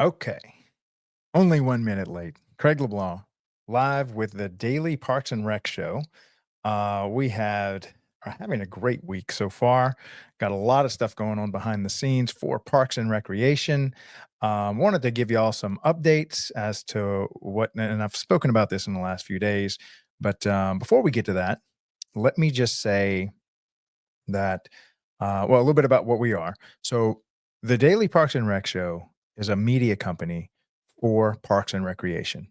Okay. Only 1 minute late. Craig LeBlanc, live with the daily Parks and Rec show. Are having a great week so far. Got a lot of stuff going on behind the scenes for Parks and Recreation. Wanted to give you all some updates as to and I've spoken about this in the last few days. But before we get to that, let me just say that, well, a little bit about what we are. So, the Daily Parks and Rec Show is a media company for Parks and Recreation.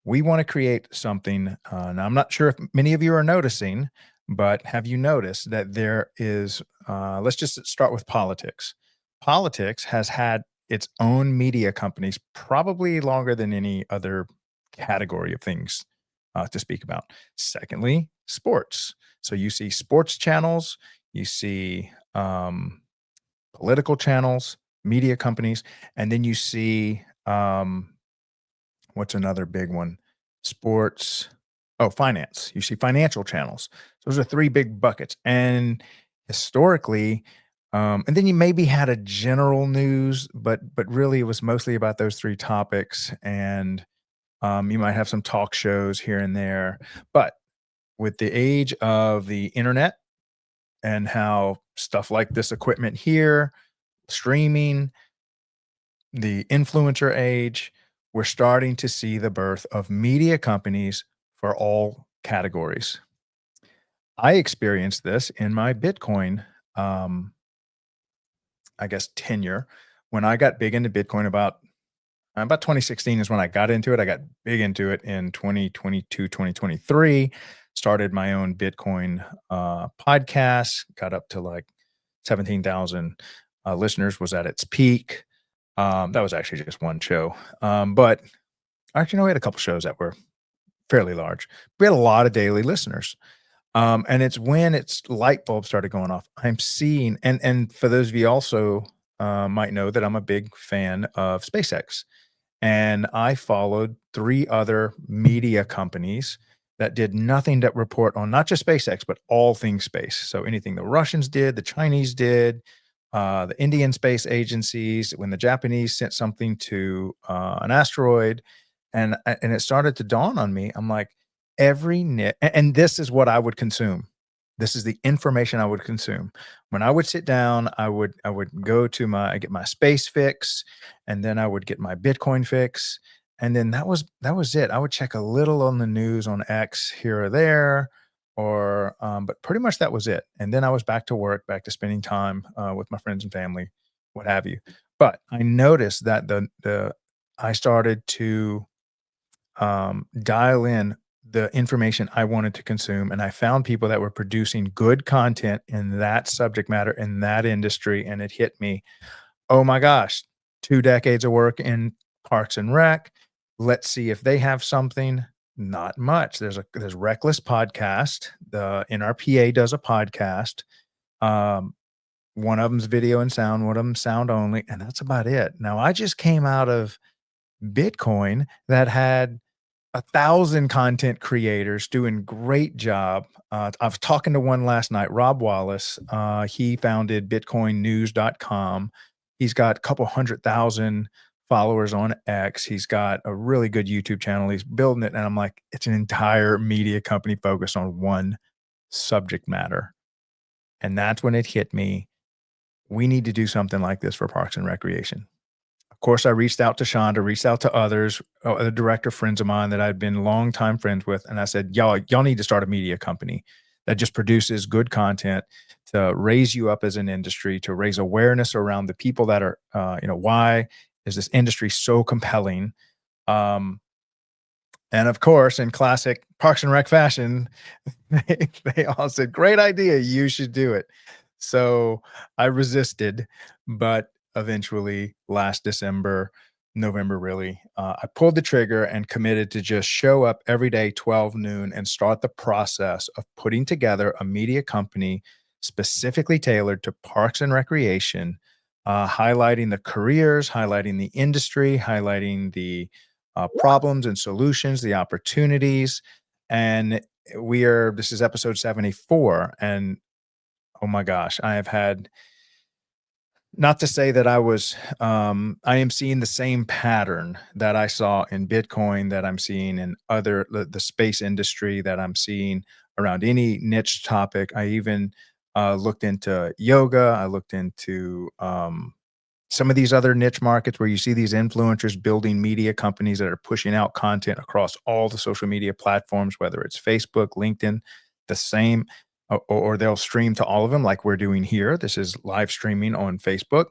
We want to create something. Now, I'm not sure if many of you are noticing, but have you noticed that there is, let's just start with politics. Politics has had its own media companies probably longer than any other category of things to speak about. Secondly, sports. So you see sports channels, you see political channels, media companies, and then you see what's another big one? Sports. Oh, finance. You see financial channels. Those are three big buckets. And historically, and then you maybe had a general news, but really it was mostly about those three topics. And you might have some talk shows here and there. But with the age of the internet and how stuff like this equipment here, streaming, the influencer age, we're starting to see the birth of media companies for all categories. I experienced this in my Bitcoin, um, I guess, tenure when I got big into Bitcoin about 2016 is when I got into it. I got big into it in 2022, 2023. Started my own Bitcoin podcast, got up to like 17,000 listeners, was at its peak. That was actually just one show. But actually, no, we had a couple shows that were fairly large. We had a lot of daily listeners. And it's when its light bulb started going off. I'm seeing, and for those of you also might know that I'm a big fan of SpaceX. And I followed three other media companies that did nothing but report on not just SpaceX, but all things space. So anything the Russians did, the Chinese did, the Indian space agencies, when the Japanese sent something to an asteroid, and it started to dawn on me. I'm like, and this is what I would consume. This is the information I would consume. When I would sit down, I would go to I get my space fix, and then I would get my Bitcoin fix, and then that was it. I would check a little on the news on X here or there, or but pretty much that was it. And then I was back to work, back to spending time with my friends and family, what have you. But I noticed that the I started to dial in the information I wanted to consume. And I found people that were producing good content in that subject matter, in that industry. And it hit me, oh my gosh, 2 decades of work in Parks and Rec. Let's see if they have something. Not much. There's Reckless podcast. The NRPA does a podcast. Um, one of them's video and sound, one of them sound only, and that's about it. Now I just came out of Bitcoin that had 1,000 content creators doing great job. I was talking to one last night, Rob Wallace. He founded bitcoinnews.com. He's got a couple 100,000 followers on X. He's got a really good YouTube channel. He's building it. And I'm like, it's an entire media company focused on one subject matter. And that's when it hit me. We need to do something like this for Parks and Recreation. Of course, I reached out to Shonda, reached out to others, other director friends of mine that I'd been longtime friends with, and I said, y'all need to start a media company that just produces good content to raise you up as an industry, to raise awareness around the people that are, why is this industry so compelling? Um, and of course, in classic Parks and Rec fashion, they all said, "Great idea, you should do it." So I resisted, but eventually last December, November really, I pulled the trigger and committed to just show up every day, 12 noon, and start the process of putting together a media company specifically tailored to Parks and Recreation, highlighting the careers, highlighting the industry, highlighting the problems and solutions, the opportunities. And this is episode 74. And oh my gosh, I have had Not to say that I am seeing the same pattern that I saw in Bitcoin, that I'm seeing in other the space industry, that I'm seeing around any niche topic. I even looked into yoga. I looked into some of these other niche markets where you see these influencers building media companies that are pushing out content across all the social media platforms, whether it's Facebook, LinkedIn, the same, or they'll stream to all of them like we're doing here. This is live streaming on Facebook,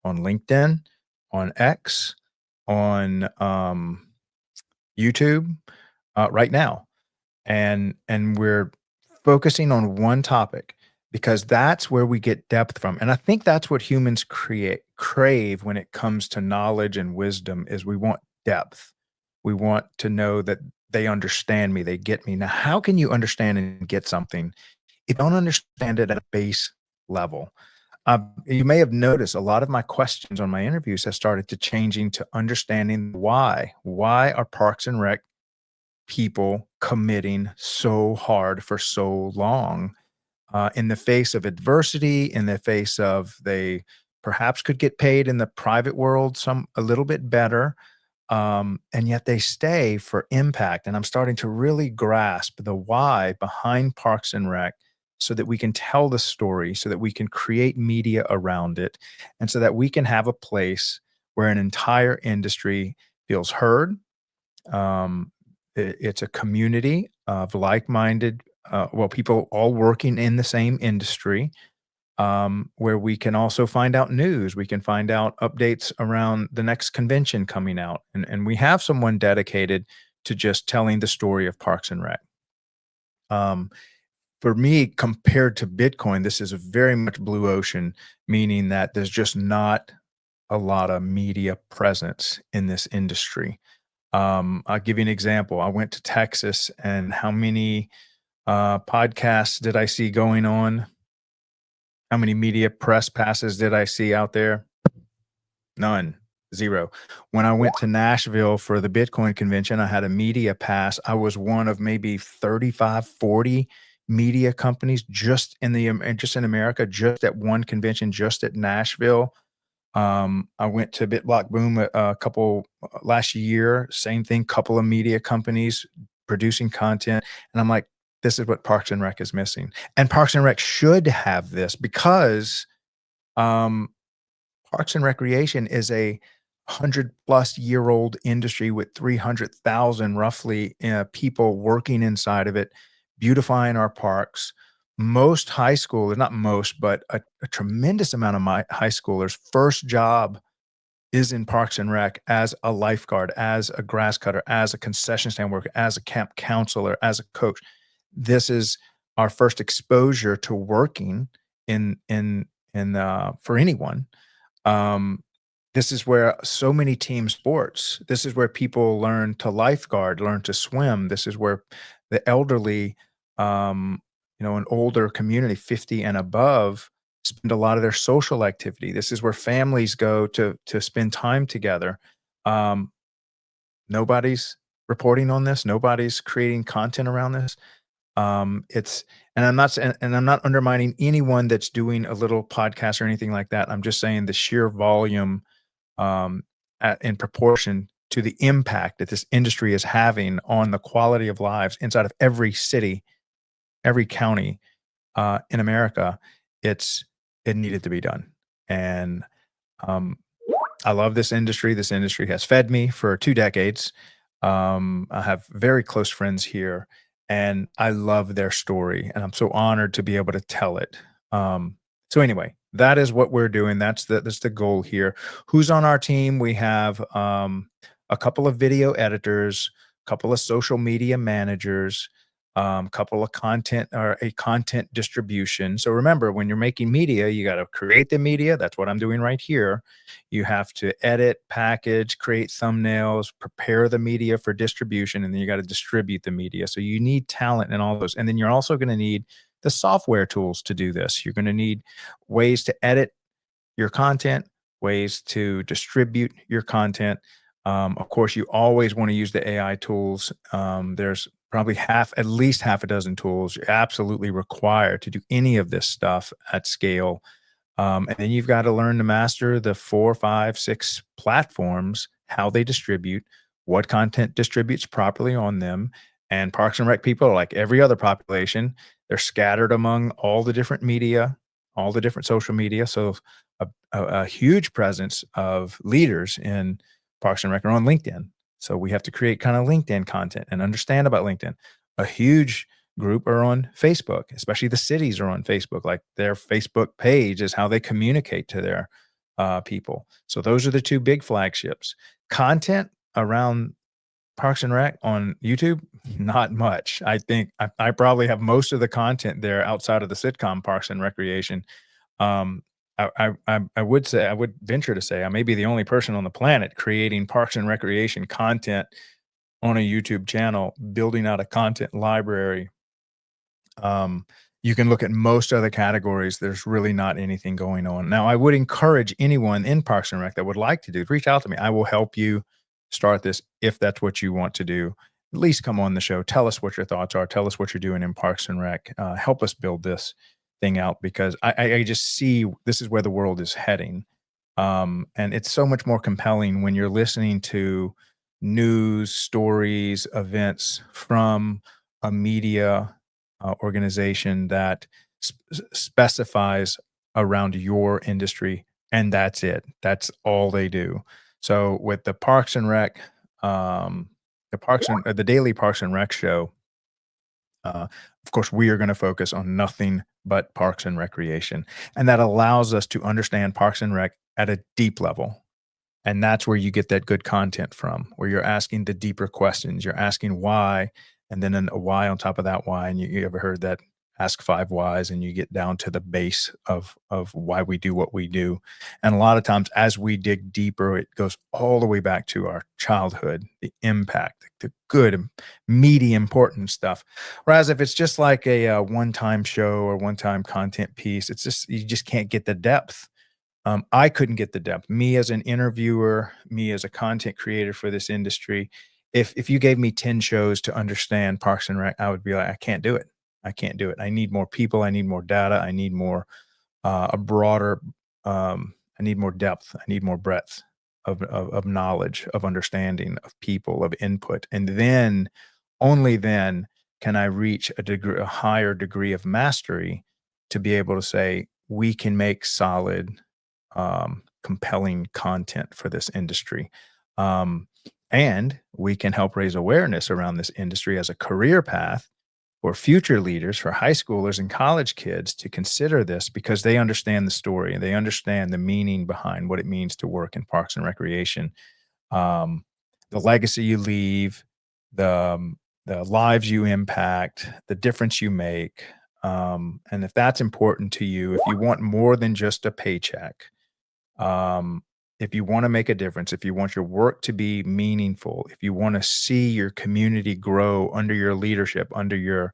on LinkedIn, on X, on YouTube right now, and we're focusing on one topic because that's where we get depth from. And I think that's what humans create crave when it comes to knowledge and wisdom is we want depth. We want to know that they understand me, they get me. Now, how can you understand and get something if you don't understand it at a base level? You may have noticed a lot of my questions on my interviews have started to changing to understanding why. Why are Parks and Rec people committing so hard for so long, in the face of adversity, in the face of they perhaps could get paid in the private world some a little bit better, and yet they stay for impact. And I'm starting to really grasp the why behind Parks and Rec so that we can tell the story, so that we can create media around it, and so that we can have a place where an entire industry feels heard. It's a community of like-minded, well, people all working in the same industry, where we can also find out news. We can find out updates around the next convention coming out, and we have someone dedicated to just telling the story of Parks and Rec. Um, for me, compared to Bitcoin, this is a very much blue ocean, meaning that there's just not a lot of media presence in this industry. I'll give you an example. I went to Texas, and how many podcasts did I see going on? How many media press passes did I see out there? None. 0. When I went to Nashville for the Bitcoin convention, I had a media pass. I was one of maybe 35, 40 media companies just in just in America, just at one convention, just at Nashville. I went to BitBlock Boom a couple last year, same thing, couple of media companies producing content, and I'm like, "This is what Parks and Rec is missing." And Parks and Rec should have this because, um, Parks and Recreation is a 100-plus-year-old industry with 300,000 roughly, people working inside of it, beautifying our parks. Most high schoolers, not most, but a tremendous amount of my high schoolers' first job is in Parks and Rec as a lifeguard, as a grass cutter, as a concession stand worker, as a camp counselor, as a coach. This is our first exposure to working for anyone. um, this is where so many team sports, this is where people learn to lifeguard, learn to swim. This is where the elderly, an older community, 50 and above, spend a lot of their social activity. This is where families go to spend time together. Um, Nobody's reporting on this. Nobody's creating content around this. It's and I'm not undermining anyone that's doing a little podcast or anything like that. I'm just saying the sheer volume, um, in proportion to the impact that this industry is having on the quality of lives inside of every city, every county, in America, it needed to be done. And um, I love this industry. This industry has fed me for 2 decades. I have very close friends here, and I love their story, and I'm so honored to be able to tell it. So anyway, that is what we're doing. That's the goal here. Who's on our team? We have a couple of video editors, a couple of social media managers, couple of content or a content distribution. So remember, when you're making media, you got to create the media. That's what I'm doing right here. You have to edit, package, create thumbnails, prepare the media for distribution, and then you got to distribute the media. So you need talent in all those. And then you're also going to need the software tools to do this. You're going to need ways to edit your content, ways to distribute your content. Of course, you always want to use the AI tools. There's probably at least half a dozen tools you're absolutely required to do any of this stuff at scale. And then you've got to learn to master the 4, 5, 6 platforms, how they distribute, what content distributes properly on them. And Parks and Rec people are like every other population. They're scattered among all the different media, all the different social media. So a huge presence of leaders in Parks and Rec are on LinkedIn. So we have to create kind of LinkedIn content and understand about LinkedIn. A huge group are on Facebook, especially the cities are on Facebook. Like their Facebook page is how they communicate to their people. So those are the two big flagships. Content around Parks and Rec on YouTube, not much. I think I probably have most of the content there outside of the sitcom Parks and Recreation. Um, I would say I would venture to say I may be the only person on the planet creating Parks and Recreation content on a YouTube channel, building out a content library. um, you can look at most other categories. There's really not anything going on. Now, I would encourage anyone in Parks and Rec that would like to do, reach out to me. I will help you start this if that's what you want to do. At least come on the show. Tell us what your thoughts are. Tell us what you're doing in Parks and Rec. Help us build this thing out because I just see this is where the world is heading. And it's so much more compelling when you're listening to news, stories, events from a media organization that specifies around your industry, and that's it. That's all they do. So with the Parks and Rec, the daily Parks and Rec show, of course, we are going to focus on nothing but Parks and Recreation, and that allows us to understand Parks and Rec at a deep level. And that's where you get that good content from, where you're asking the deeper questions. You're asking why, and then a why on top of that why. And you ever heard that ask 5 whys and you get down to the base of why we do what we do. And a lot of times as we dig deeper, it goes all the way back to our childhood, the impact, the good, meaty, important stuff. Whereas if it's just like a one-time show or one-time content piece, it's just you just can't get the depth. I couldn't get the depth. Me as an interviewer, me as a content creator for this industry, if you gave me 10 shows to understand Parks and Rec, I would be like, I can't do it. I can't do it. I need more people. I need more data. I need more a broader. I need more depth. I need more breadth of knowledge, of understanding, of people, of input, and then only then can I reach a higher degree of mastery to be able to say we can make solid compelling content for this industry. Um, and we can help raise awareness around this industry as a career path for future leaders, for high schoolers and college kids to consider this because they understand the story and they understand the meaning behind what it means to work in Parks and Recreation. Um, the legacy you leave, the lives you impact, the difference you make. And if that's important to you, if you want more than just a paycheck, if you want to make a difference, if you want your work to be meaningful, if you want to see your community grow under your leadership, under your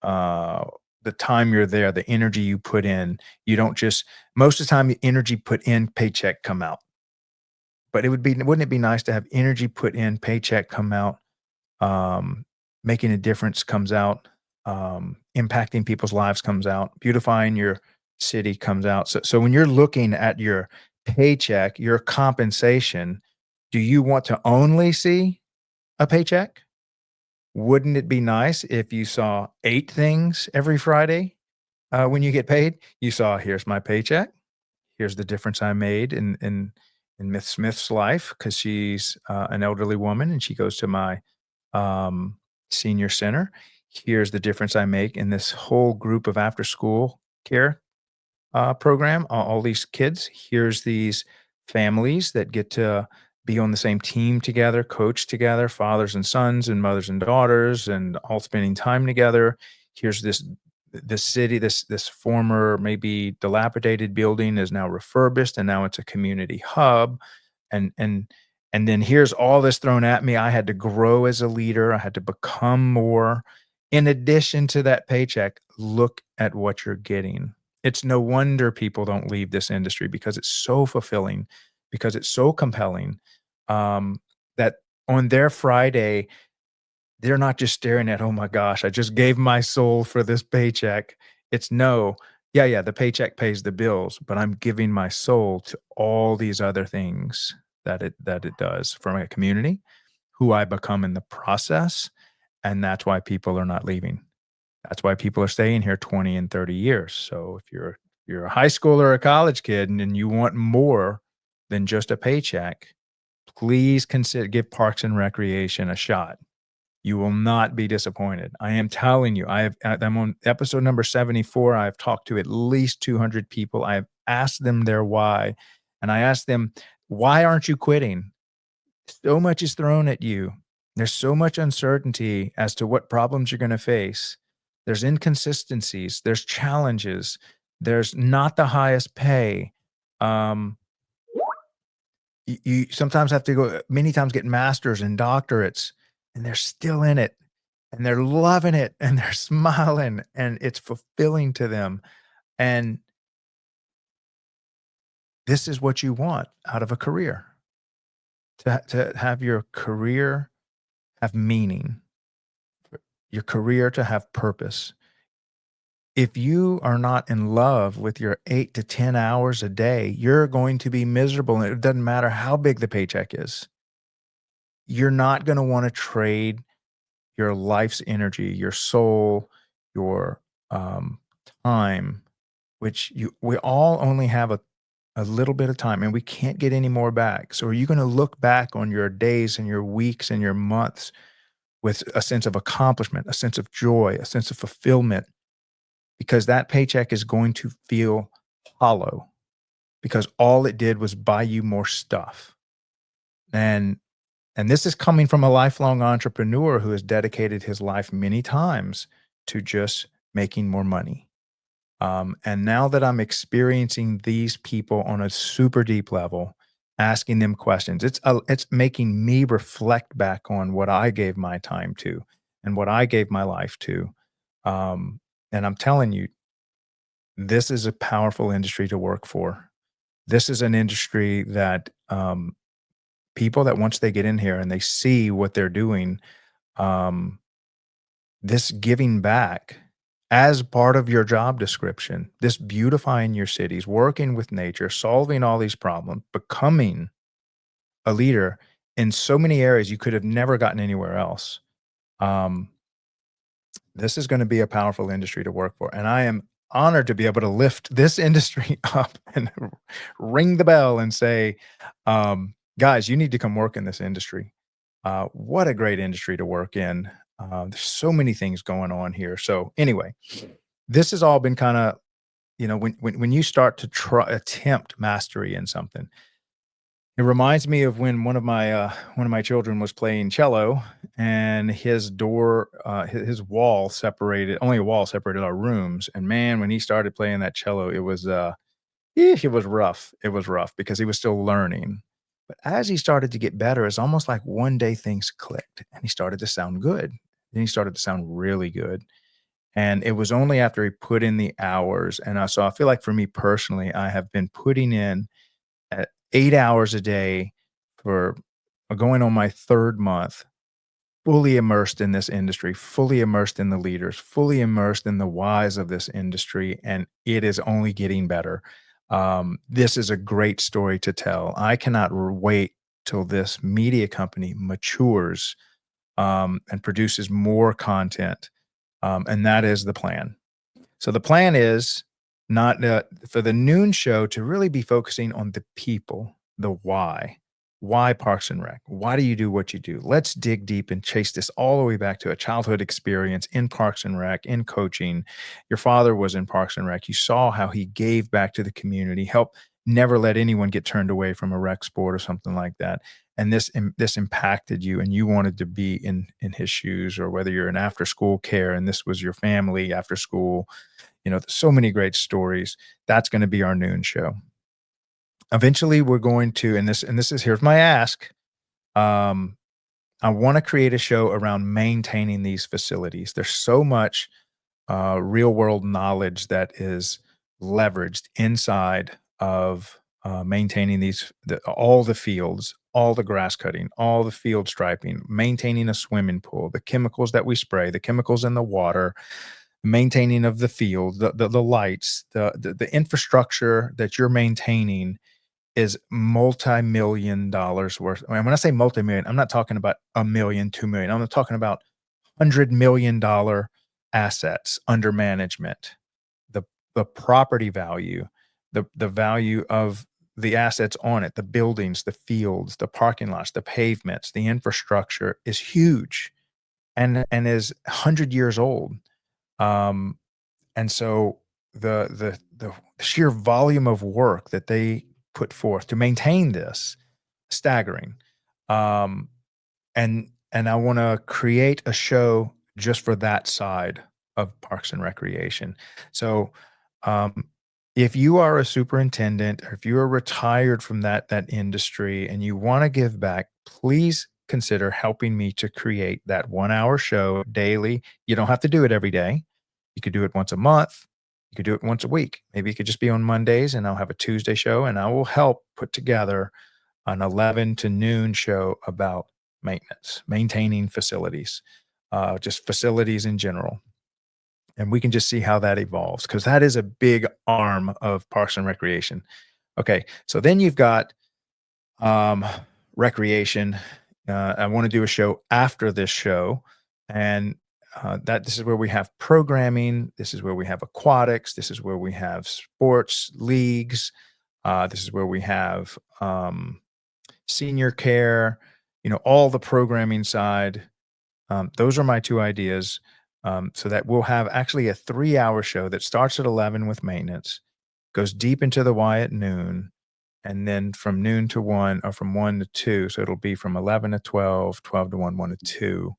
uh the time you're there, the energy you put in, you don't just most of the time the energy put in, paycheck come out. But wouldn't it be nice to have energy put in, paycheck come out, um, making a difference comes out, impacting people's lives comes out, beautifying your city comes out. So when you're looking at your paycheck, your compensation, do you want to only see a paycheck? Wouldn't it be nice if you saw 8 things every Friday, when you get paid? You saw, "Here's my paycheck. Here's the difference I made in Miss Smith's life because she's, an elderly woman and she goes to my um, senior center. Here's the difference I make in this whole group of after school care program. All these kids. Here's these families that get to be on the same team together, coach together, fathers and sons and mothers and daughters, and all spending time together. Here's this city, this former maybe dilapidated building is now refurbished and now it's a community hub and and and then here's all this thrown at me. I had to grow as a leader. I had to become more. In addition to that paycheck, look at what you're getting. It's no wonder people don't leave this industry because it's so fulfilling, because it's so compelling, that on their Friday, they're not just staring at, "Oh my gosh, I just gave my soul for this paycheck." It's no, yeah, yeah, the paycheck pays the bills, but I'm giving my soul to all these other things that it does for my community, who I become in the process, and that's why people are not leaving. That's why people are staying here 20 and 30 years. So if you're a high school or a college kid and you want more than just a paycheck, please consider give Parks and Recreation a shot. You will not be disappointed. I am telling you, I'm on episode number 74. I've talked to at least 200 people. I've asked them their why, and I asked them, "Why aren't you quitting?" So much is thrown at you. There's so much uncertainty as to what problems you're gonna face. There's inconsistencies, there's challenges, there's not the highest pay. Um, you sometimes have to go many times get masters and doctorates, and they're still in it, and they're loving it, and they're smiling, and it's fulfilling to them, and this is what you want out of a career, to have your career have meaning, your career to have purpose. If you are not in love with your 8 to 10 hours a day, you're going to be miserable, and it doesn't matter how big the paycheck is. You're not gonna wanna trade your life's energy, your soul, your, um, time, which we all only have a little bit of time, and we can't get any more back. So are you gonna look back on your days and your weeks and your months with a sense of accomplishment, a sense of joy, a sense of fulfillment? Because that paycheck is going to feel hollow because all it did was buy you more stuff. And this is coming from a lifelong entrepreneur who has dedicated his life many times to just making more money. And now that I'm experiencing these people on a super deep level, asking them questions, it's making me reflect back on what I gave my time to and what I gave my life to. And I'm telling you, this is a powerful industry to work for. This is an industry that people that once they get in here and they see what they're doing, um, this giving back as part of your job description, this beautifying your cities, working with nature, solving all these problems, becoming a leader in so many areas you could have never gotten anywhere else. Um, this is going to be a powerful industry to work for. And I am honored to be able to lift this industry up and ring the bell and say, guys, you need to come work in this industry. What a great industry to work in. There's so many things going on here. So anyway, this has all been kind of, when you start to try attempt mastery in something, it reminds me of when one of my children was playing cello and his door, his wall separated, only a wall separated our rooms. And man, when he started playing that cello, it was rough. It was rough because he was still learning. But as he started to get better, it's almost like one day things clicked and he started to sound good. Then he started to sound really good. And it was only after he put in the hours. And so I feel like for me personally, I have been putting in 8 hours a day for going on my third month, fully immersed in this industry, fully immersed in the leaders, fully immersed in the whys of this industry, and it is only getting better. This is a great story to tell. I cannot wait till this media company matures and produces more content, and that is the plan. So the plan is not for the noon show to really be focusing on the people, the why. Why Parks and Rec? Why do you do what you do? Let's dig deep and chase this all the way back to a childhood experience in Parks and Rec, in coaching. Your father was in Parks and Rec. You saw how he gave back to the community, helped never let anyone get turned away from a rec sport or something like that. And this impacted you, and you wanted to be in his shoes, or whether you're in after school care and this was your family after school, so many great stories. That's going to be our noon show. Eventually, we're going to, and this is here's my ask. Um, I want to create a show around maintaining these facilities. There's so much real world knowledge that is leveraged inside of maintaining all the fields, all the grass cutting, all the field striping, maintaining a swimming pool, the chemicals that we spray, the chemicals in the water, maintaining of the field, the lights, the infrastructure that you're maintaining is multi-million dollars worth. And when I say multi-million, I'm not talking about a million, 2 million. I'm talking about $100 million assets under management. The the property value, the value of the assets on it, the buildings, the fields, the parking lots, the pavements, the infrastructure is huge and is 100 years old. Um, and so the sheer volume of work that they put forth to maintain this, staggering. Um, and I wanna create a show just for that side of Parks and Recreation. So, um, if you are a superintendent or if you are retired from that industry and you wanna give back, please consider helping me to create that one-hour show daily. You don't have to do it every day. You could do it once a month. You could do it once a week. Maybe it could just be on Mondays, and I'll have a Tuesday show, and I will help put together an 11 to noon show about maintenance, maintaining facilities, just facilities in general. And we can just see how that evolves because that is a big arm of Parks and Recreation. Okay, so then you've got um, recreation. I want to do a show after this show, and that this is where we have programming. This is where we have aquatics. This is where we have sports leagues. This is where we have senior care, all the programming side. Those are my 2 ideas. So that we'll have actually a 3-hour show that starts at 11 with maintenance, goes deep into the Y at noon, and then from noon to 1 or from 1 to 2, so it'll be from 11 to 12, 12 to 1, 1 to 2,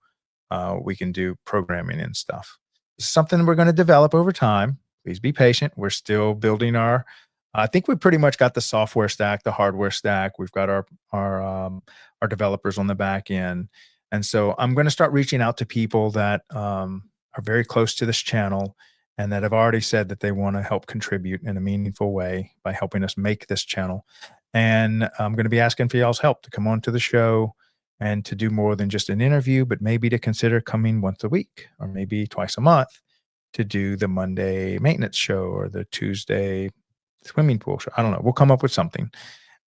we can do programming and stuff. It's something we're gonna develop over time. Please be patient. We're still building I think we pretty much got the software stack, the hardware stack. We've got our developers on the back end. And so I'm gonna start reaching out to people that, are very close to this channel and that have already said that they wanna help contribute in a meaningful way by helping us make this channel. And I'm gonna be asking for y'all's help to come on to the show and to do more than just an interview, but maybe to consider coming once a week or maybe twice a month to do the Monday maintenance show or the Tuesday swimming pool show. I don't know. We'll come up with something.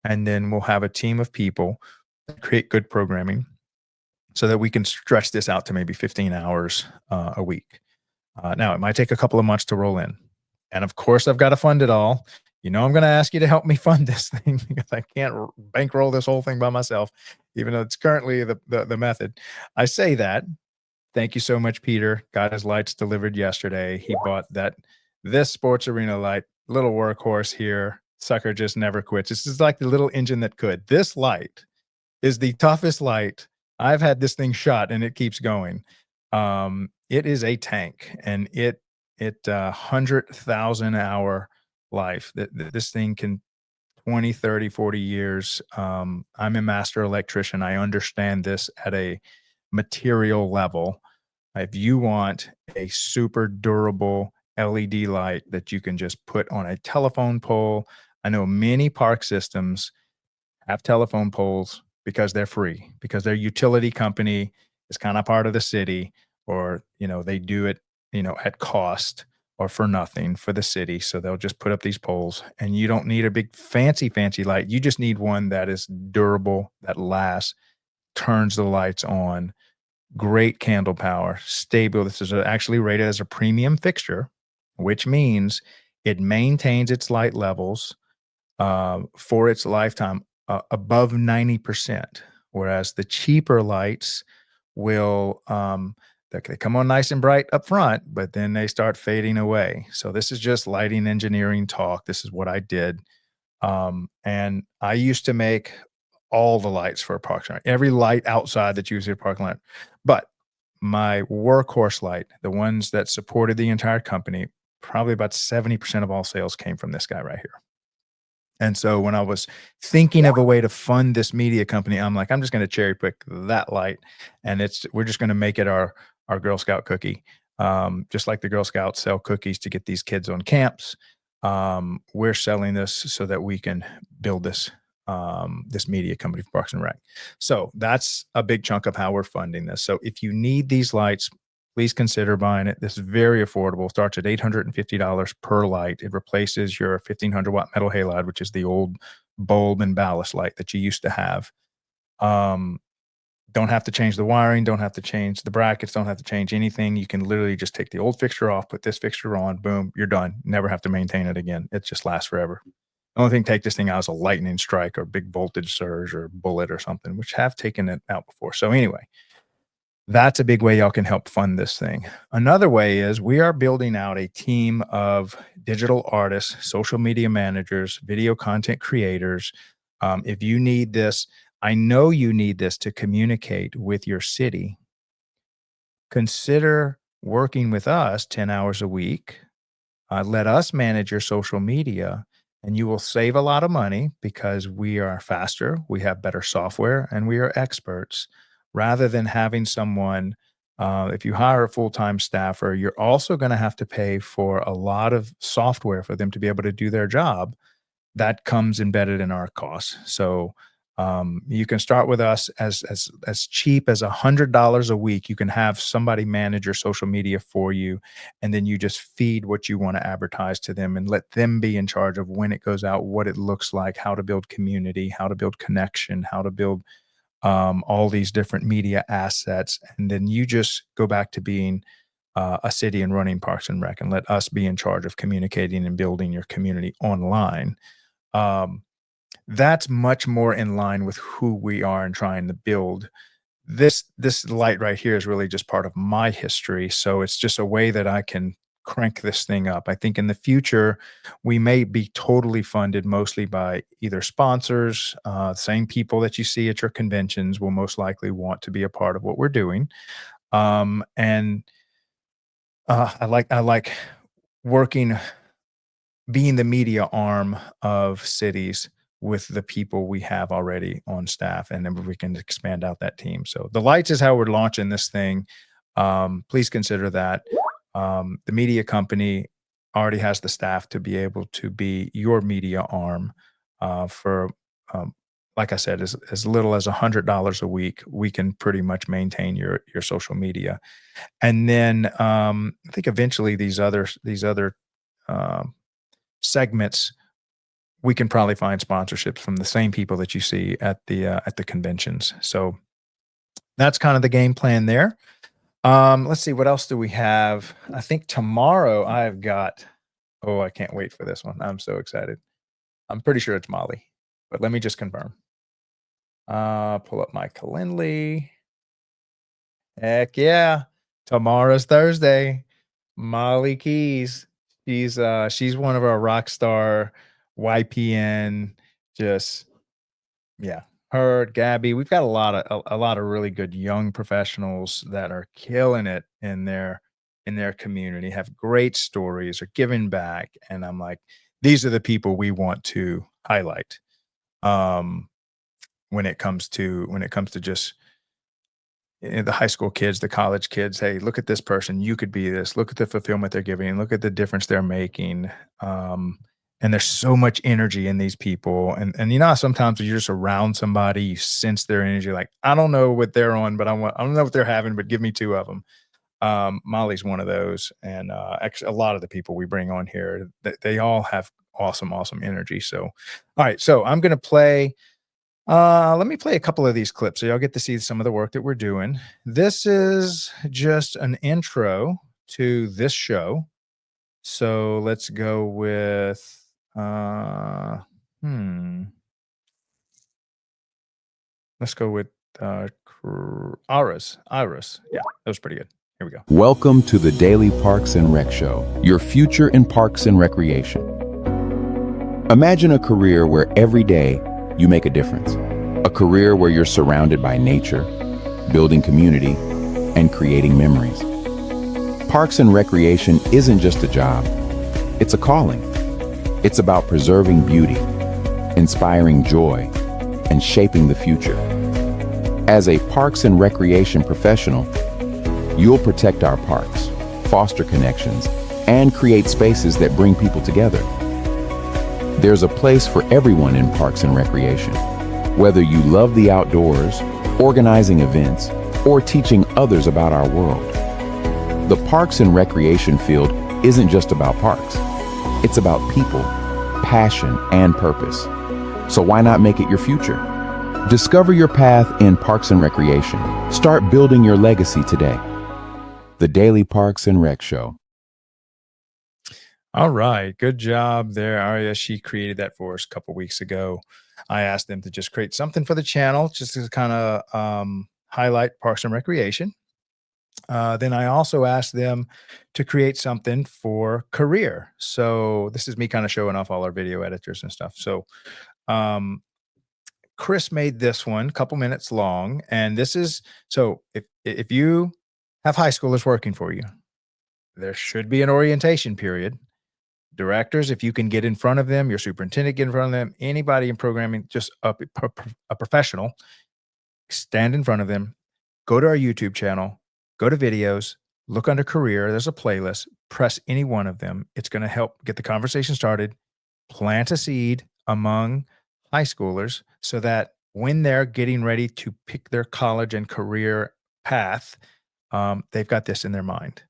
And then we'll have a team of people that create good programming so that we can stretch this out to maybe 15 hours a week. Now, it might take a couple of months to roll in. And of course, I've got to fund it all. I'm going to ask you to help me fund this thing because I can't bankroll this whole thing by myself, even though it's currently the method. I say that. Thank you so much, Peter. Got his lights delivered yesterday. He bought this sports arena light, little workhorse here. Sucker just never quits. This is like the little engine that could. This light is the toughest light. I've had this thing shot and it keeps going. It is a tank and it 100,000 hour life. This thing can 20, 30, 40 years. I'm a master electrician. I understand this at a material level. If you want a super durable LED light that you can just put on a telephone pole, I know many park systems have telephone poles because they're free, because their utility company is kind of part of the city, or they do it, at cost or for nothing for the city. So they'll just put up these poles, and you don't need a big fancy light. You just need one that is durable, that lasts, turns the lights on, great candle power, stable. This is actually rated as a premium fixture, which means it maintains its light levels for its lifetime above 90%, whereas the cheaper lights will they come on nice and bright up front, but then they start fading away. So this is just lighting engineering talk. This is what I did. And I used to make all the lights for a park center, every light outside that you see a parking lot. But my workhorse light, the ones that supported the entire company, probably about 70% of all sales came from this guy right here. And so when I was thinking of a way to fund this media company, I'm like, I'm just going to cherry pick that light, and we're just going to make it our Girl Scout cookie, just like the Girl Scouts sell cookies to get these kids on camps. We're selling this so that we can build this media company for Parks and Rec. So that's a big chunk of how we're funding this. So if you need these lights, please consider buying it. This is very affordable. Starts at $850 per light. It replaces your 1500-watt metal halide, which is the old bulb and ballast light that you used to have. Um, don't have to change the wiring, don't have to change the brackets, don't have to change anything. You can literally just take the old fixture off, put this fixture on, boom, you're done. Never have to maintain it again. It just lasts forever. The only thing take this thing out is a lightning strike or big voltage surge or bullet or something, which have taken it out before. So anyway, that's a big way y'all can help fund this thing. Another way is we are building out a team of digital artists, social media managers, video content creators. If you need this, I know you need this to communicate with your city. Consider working with us 10 hours a week. Let us manage your social media, and you will save a lot of money because we are faster, we have better software, and we are experts. Rather than having someone, if you hire a full-time staffer, you're also going to have to pay for a lot of software for them to be able to do their job. That comes embedded in our costs. So you can start with us as cheap as $100 a week. You can have somebody manage your social media for you, and then you just feed what you want to advertise to them and let them be in charge of when it goes out, what it looks like, how to build community, how to build connection, how to build all these different media assets. And then you just go back to being a city and running Parks and Rec, and let us be in charge of communicating and building your community online. That's much more in line with who we are and trying to build. This light right here is really just part of my history. So it's just a way that I can crank this thing up. I think in the future, we may be totally funded mostly by either sponsors, same people that you see at your conventions will most likely want to be a part of what we're doing. And I like working, being the media arm of cities with the people we have already on staff, and then we can expand out that team. So the lights is how we're launching this thing. Please consider that. The media company already has the staff to be able to be your media arm for, like I said, as little as $100 a week. We can pretty much maintain your social media, and then I think eventually these other segments, we can probably find sponsorships from the same people that you see at the conventions. So that's kind of the game plan there. Let's see, what else do we have? I think tomorrow I've got, oh, I can't wait for this one. I'm so excited. I'm pretty sure it's Molly, but let me just confirm. Pull up my Calendly. Heck yeah. Tomorrow's Thursday. Molly Keys. She's one of our rock star YPN, just, yeah, her, Gabby. We've got a lot of really good young professionals that are killing it in their community, have great stories, are giving back, and I'm like, these are the people we want to highlight. When it comes to just the high school kids, the college kids, hey, look at this person. You could be this. Look at the fulfillment they're giving. Look at the difference they're making. And there's so much energy in these people. And you know, sometimes when you're just around somebody, you sense their energy. Like, I don't know what they're on, but I don't know what they're having, but give me two of them. Molly's one of those. And actually, a lot of the people we bring on here, they all have awesome energy. So, all right. So I'm going to play. Let me play a couple of these clips so y'all get to see some of the work that we're doing. This is just an intro to this show. So let's go with, let's go with Iris. Yeah, that was pretty good. Here we go. Welcome to the Daily Parks and Rec Show, your future in parks and recreation. Imagine a career where every day you make a difference. A career where you're surrounded by nature, building community, and creating memories. Parks and recreation isn't just a job, it's a calling. It's about preserving beauty, inspiring joy, and shaping the future. As a parks and recreation professional, you'll protect our parks, foster connections, and create spaces that bring people together. There's a place for everyone in parks and recreation. Whether you love the outdoors, organizing events, or teaching others about our world, The parks and recreation field isn't just about parks. It's about people, passion, and purpose. So why not make it your future? Discover your path in parks and recreation. Start building your legacy today. The Daily Parks and Rec Show. All right. Good job there, Aria. She created that for us a couple weeks ago. I asked them to just create something for the channel just to kind of highlight parks and recreation. Then I also asked them to create something for career. So this is me kind of showing off all our video editors and stuff. So Chris made this one a couple minutes long. And this is, so if you have high schoolers working for you, there should be an orientation period. Directors, if you can get in front of them, your superintendent, get in front of them, anybody in programming, just a professional, stand in front of them, go to our YouTube channel, go to videos, look under career. There's a playlist, press any one of them. It's going to help get the conversation started, plant a seed among high schoolers so that when they're getting ready to pick their college and career path, they've got this in their mind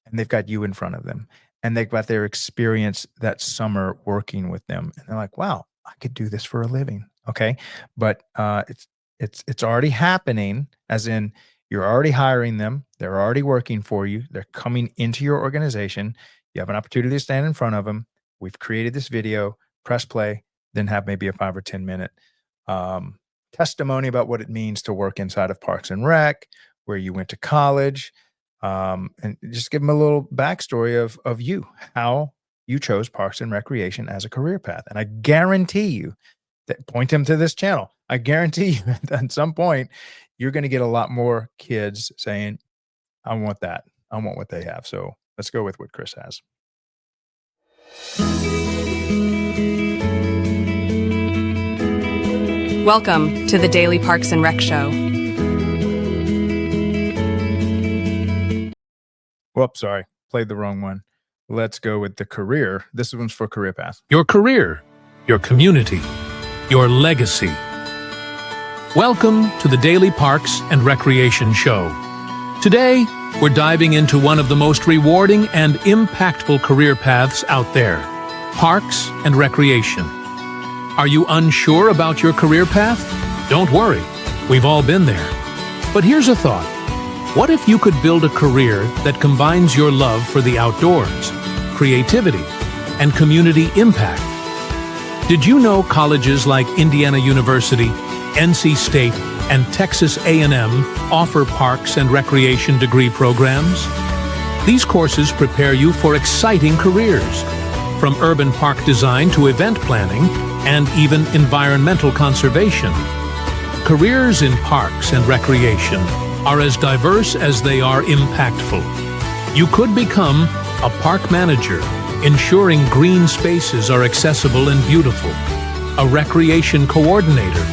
and they've got you in front of them. And they've got their experience that summer working with them. And they're like, wow, I could do this for a living. Okay. But it's already happening, as in you're already hiring them. They're already working for you. They're coming into your organization. You have an opportunity to stand in front of them. We've created this video, press play, then have maybe a 5 or 10 minute testimony about what it means to work inside of Parks and Rec, where you went to college. And just give them a little backstory of you, how you chose Parks and Recreation as a career path. And I guarantee you that, point them to this channel. I guarantee you that at some point, you're going to get a lot more kids saying, I want that. I want what they have. So let's go with what Chris has. Welcome to the Daily Parks and Rec Show. Whoops, sorry. Played the wrong one. Let's go with the career. This one's for career path. Your career, your community, your legacy. Welcome to the Daily Parks and Recreation Show. Today, we're diving into one of the most rewarding and impactful career paths out there, parks and recreation. Are you unsure about your career path? Don't worry, we've all been there. But here's a thought. What if you could build a career that combines your love for the outdoors, creativity, and community impact? Did you know colleges like Indiana University, NC State, and Texas A&M offer parks and recreation degree programs? These courses prepare you for exciting careers, from urban park design to event planning and even environmental conservation. Careers in parks and recreation are as diverse as they are impactful. You could become a park manager, ensuring green spaces are accessible and beautiful, a recreation coordinator,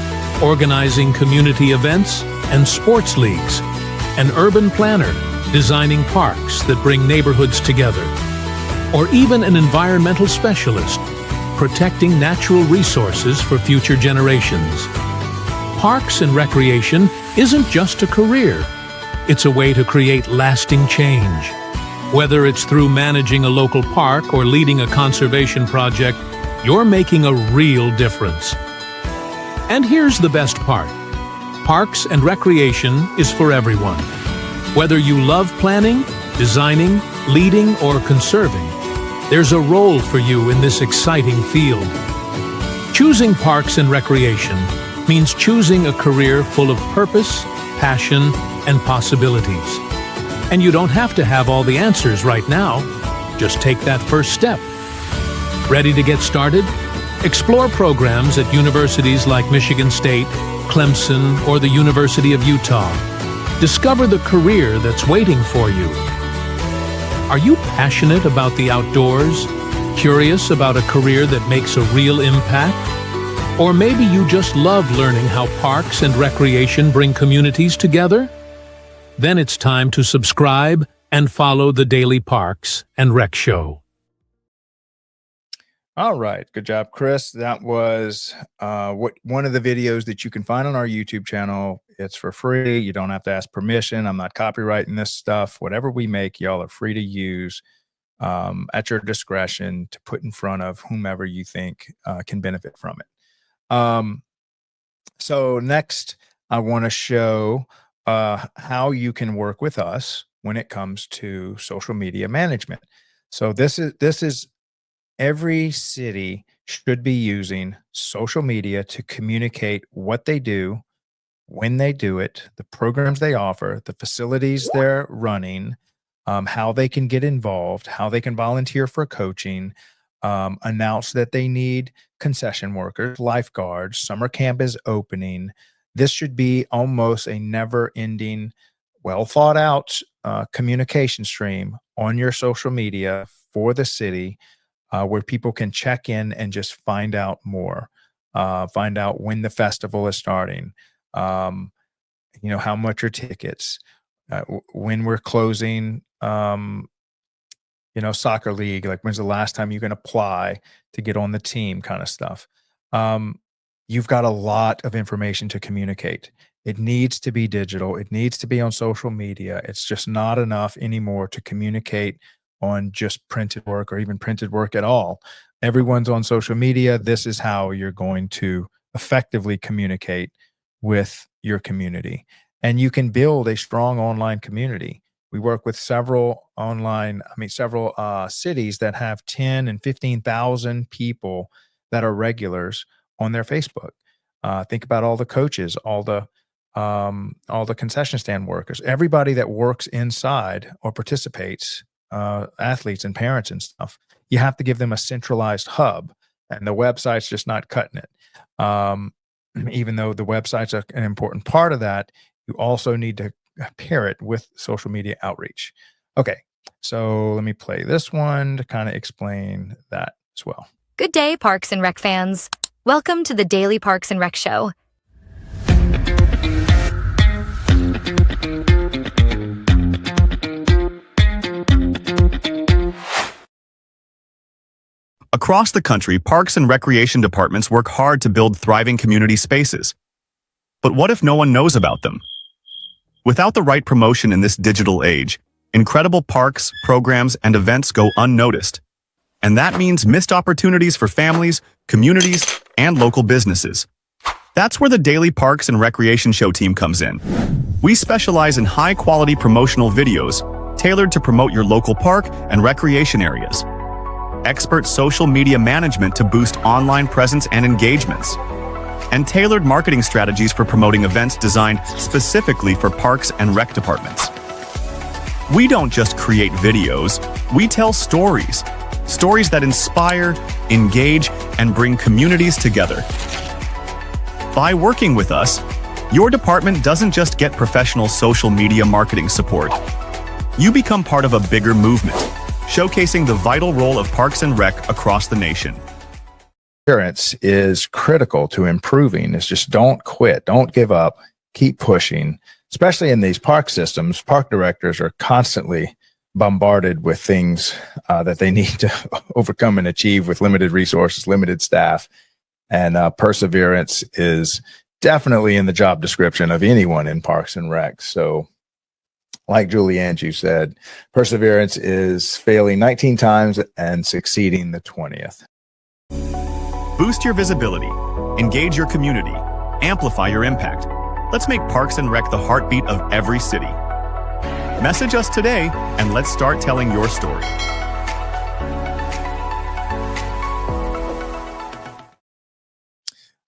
organizing community events and sports leagues, an urban planner, designing parks that bring neighborhoods together, or even an environmental specialist, protecting natural resources for future generations. Parks and recreation isn't just a career. It's a way to create lasting change. Whether it's through managing a local park or leading a conservation project, you're making a real difference. And here's the best part. Parks and recreation is for everyone. Whether you love planning, designing, leading, or conserving, there's a role for you in this exciting field. Choosing parks and recreation means choosing a career full of purpose, passion, and possibilities. And you don't have to have all the answers right now. Just take that first step. Ready to get started? Explore programs at universities like Michigan State, Clemson, or the University of Utah. Discover the career that's waiting for you. Are you passionate about the outdoors? Curious about a career that makes a real impact? Or maybe you just love learning how parks and recreation bring communities together? Then it's time to subscribe and follow the Daily Parks and Rec Show. All right. Good job, Chris. That was one of the videos that you can find on our YouTube channel. It's for free. You don't have to ask permission. I'm not copyrighting this stuff. Whatever we make, y'all are free to use at your discretion to put in front of whomever you think can benefit from it. So next, I want to show how you can work with us when it comes to social media management. So this is every city should be using social media to communicate what they do, when they do it, the programs they offer, the facilities they're running, how they can get involved, how they can volunteer for coaching, announce that they need concession workers, lifeguards, summer camp is opening. This should be almost a never ending, well thought out communication stream on your social media for the city where people can check in and just find out more, find out when the festival is starting, um, how much are tickets, when we're closing, soccer league, like when's the last time you can apply to get on the team kind of stuff. Um, you've got a lot of information to communicate. It needs to be digital. It needs to be on social media. It's just not enough anymore to communicate on just printed work or even printed work at all. Everyone's on social media. This is how you're going to effectively communicate with your community. And you can build a strong online community. We work with several cities that have 10 and 15,000 people that are regulars on their Facebook. Think about all the coaches, all the concession stand workers, everybody that works inside or participates, athletes and parents and stuff. You have to give them a centralized hub, and the website's just not cutting it. Even though the website's an important part of that, you also need to pair it with social media outreach. Okay, so let me play this one to kind of explain that as well. Good day, Parks and Rec fans. Welcome to the Daily Parks and Rec Show. Across the country, parks and recreation departments work hard to build thriving community spaces. But what if no one knows about them? Without the right promotion in this digital age, incredible parks, programs, and events go unnoticed. And that means missed opportunities for families, communities, and local businesses. That's where the Daily Parks and Recreation Show team comes in. We specialize in high-quality promotional videos tailored to promote your local park and recreation areas. Expert social media management to boost online presence and engagements, and tailored marketing strategies for promoting events designed specifically for parks and rec departments. We don't just create videos, we tell stories that inspire, engage, and bring communities together. By working with us, your department doesn't just get professional social media marketing support. You become part of a bigger movement, showcasing the vital role of Parks and Rec across the nation. Appearance is critical to improving. It's just don't quit, don't give up, keep pushing. Especially in these park systems, park directors are constantly bombarded with things that they need to overcome and achieve with limited resources, limited staff. And perseverance is definitely in the job description of anyone in Parks and Rec. So like Julie Andrew said, perseverance is failing 19 times and succeeding the 20th. Boost your visibility, engage your community, amplify your impact. Let's make Parks and Rec the heartbeat of every city. Message us today and let's start telling your story.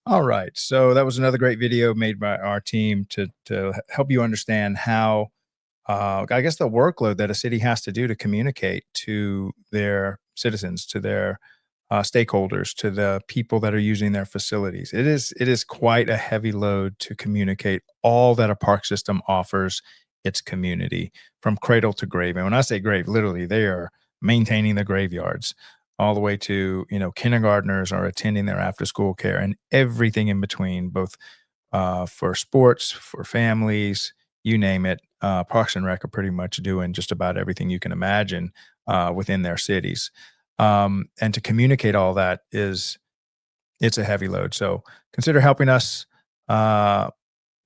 All right. So that was another great video made by our team to help you understand how, I guess, the workload that a city has to do to communicate to their citizens, to their stakeholders, to the people that are using their facilities. It is quite a heavy load to communicate all that a park system offers its community from cradle to grave. And when I say grave, literally they are maintaining the graveyards all the way to, kindergartners are attending their after school care and everything in between, both for sports, for families, you name it. Parks and Rec are pretty much doing just about everything you can imagine within their cities. And to communicate all that it's a heavy load. So consider helping us,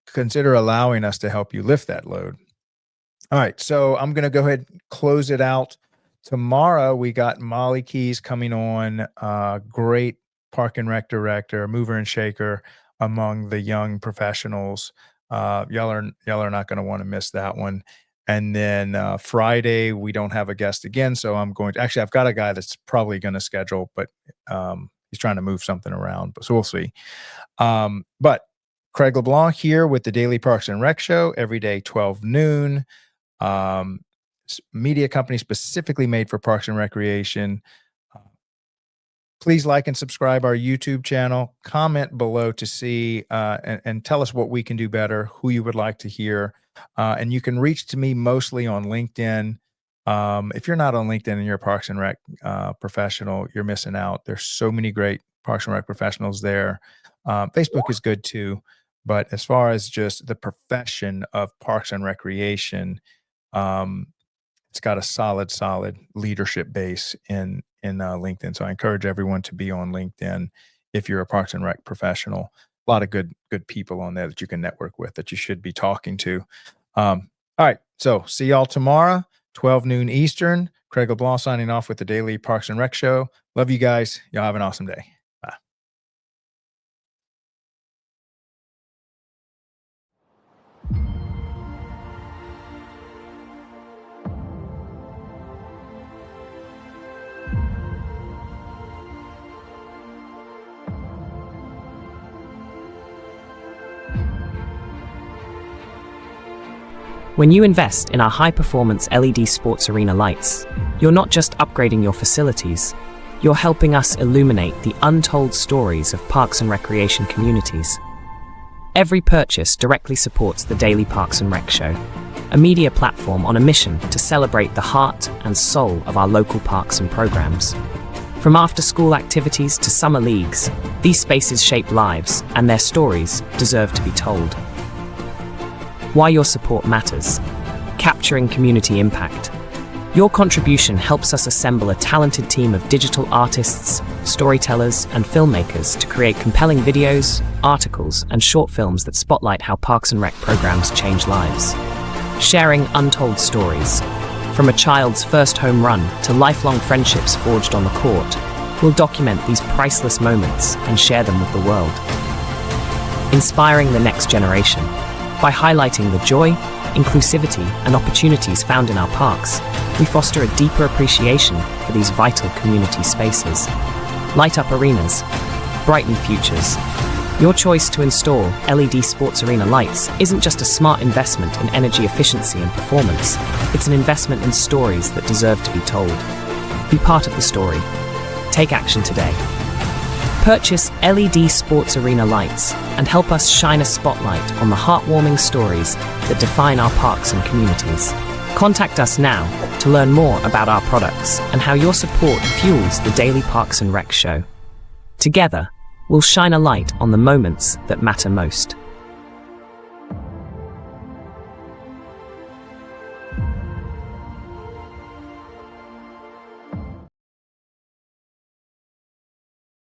consider allowing us to help you lift that load. All right. So I'm going to go ahead and close it out. Tomorrow we got Molly Keys coming on, great park and rec director, mover and shaker among the young professionals. Y'all are not going to want to miss that one. And then Friday we don't have a guest again, so I'm going to actually I've got a guy that's probably going to schedule, but he's trying to move something around. But so we'll see. But Craig LeBlanc here with the Daily Parks and Rec Show every day 12 noon. Media company specifically made for Parks and Recreation. Please like and subscribe our YouTube channel. Comment below to see and tell us what we can do better, who you would like to hear. And you can reach to me mostly on LinkedIn. If you're not on LinkedIn and you're a Parks and Rec professional, you're missing out. There's so many great Parks and Rec professionals there. Facebook is good too. But as far as just the profession of Parks and Recreation, it's got a solid leadership base in LinkedIn. So I encourage everyone to be on LinkedIn if you're a Parks and Rec professional. A lot of good people on there that you can network with, that you should be talking to. All right. So see y'all tomorrow, 12 noon Eastern. Craig LeBlanc signing off with the Daily Parks and Rec Show. Love you guys. Y'all have an awesome day. Bye. When you invest in our high-performance LED sports arena lights, you're not just upgrading your facilities, you're helping us illuminate the untold stories of parks and recreation communities. Every purchase directly supports the Daily Parks and Rec Show, a media platform on a mission to celebrate the heart and soul of our local parks and programs. From after-school activities to summer leagues, these spaces shape lives, and their stories deserve to be told. Why your support matters. Capturing community impact. Your contribution helps us assemble a talented team of digital artists, storytellers, and filmmakers to create compelling videos, articles, and short films that spotlight how Parks and Rec programs change lives. Sharing untold stories. From a child's first home run to lifelong friendships forged on the court, we'll document these priceless moments and share them with the world. Inspiring the next generation. By highlighting the joy, inclusivity, and opportunities found in our parks, we foster a deeper appreciation for these vital community spaces. Light up arenas, brighten futures. Your choice to install LED sports arena lights isn't just a smart investment in energy efficiency and performance, it's an investment in stories that deserve to be told. Be part of the story. Take action today. Purchase LED sports arena lights and help us shine a spotlight on the heartwarming stories that define our parks and communities. Contact us now to learn more about our products and how your support fuels the Daily Parks and Rec Show. Together, we'll shine a light on the moments that matter most.